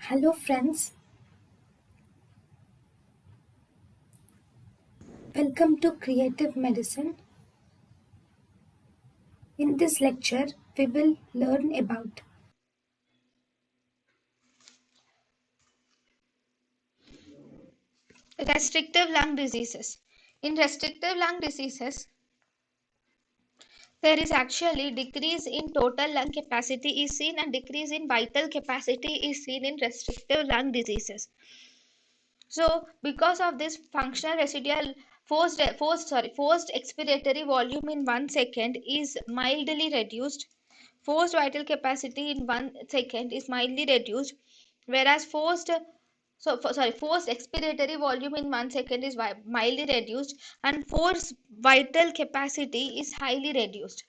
Hello, friends. Welcome to Creative Medicine. In this lecture, we will learn about Restrictive lung diseases. In restrictive lung diseases, there is actually decrease in total lung capacity is seen and decrease in vital capacity is seen in restrictive lung diseases. So, because of this, functional residual forced expiratory volume in 1 second is mildly reduced. Forced vital capacity in 1 second is mildly reduced, whereas forced expiratory volume in 1 second is mildly reduced, and forced vital capacity is highly reduced.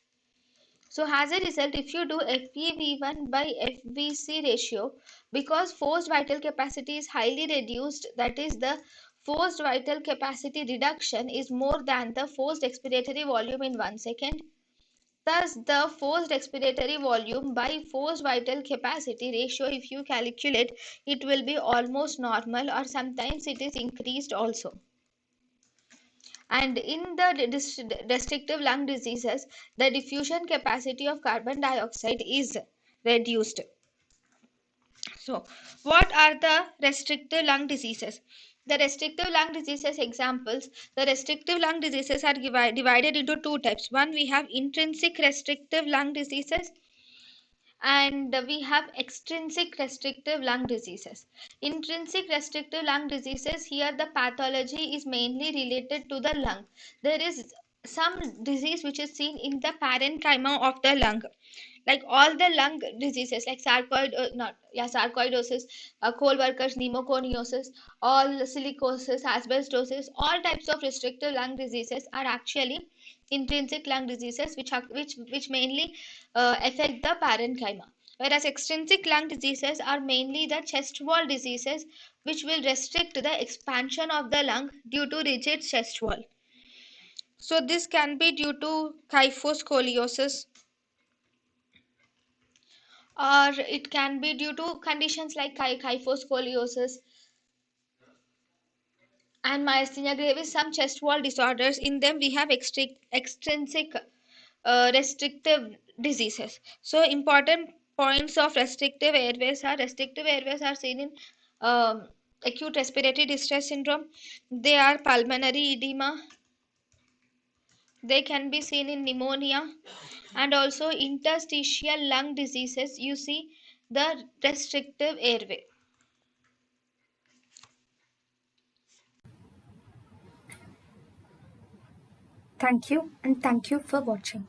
So as a result, if you do FEV1 by FVC ratio, because forced vital capacity is highly reduced, that is the forced vital capacity reduction is more than the forced expiratory volume in 1 second. Thus, the forced expiratory volume by forced vital capacity ratio, if you calculate, it will be almost normal, or sometimes it is increased also. And in the restrictive lung diseases, the diffusion capacity of carbon dioxide is reduced. So, what are the restrictive lung diseases? The restrictive lung diseases examples, the restrictive lung diseases are divided into two types. One, we have intrinsic restrictive lung diseases, and we have extrinsic restrictive lung diseases. Intrinsic restrictive lung diseases, here the pathology is mainly related to the lung. There is some disease which is seen in the parenchyma of the lung, like all the lung diseases like sarcoidosis, Kohlberger's pneumoconiosis, all silicosis, asbestosis, all types of restrictive lung diseases are actually intrinsic lung diseases, which mainly affect the parenchyma, whereas extrinsic lung diseases are mainly the chest wall diseases, which will restrict the expansion of the lung due to rigid chest wall. So this can be due to kyphoscoliosis, or it can be due to conditions like kyphoscoliosis and myasthenia gravis, some chest wall disorders. In them we have extrinsic restrictive diseases. So important points of restrictive airways are seen in acute respiratory distress syndrome. They are pulmonary edema, they can be seen in pneumonia, and also interstitial lung diseases, you see the restrictive airway. thank you and thank you for watching.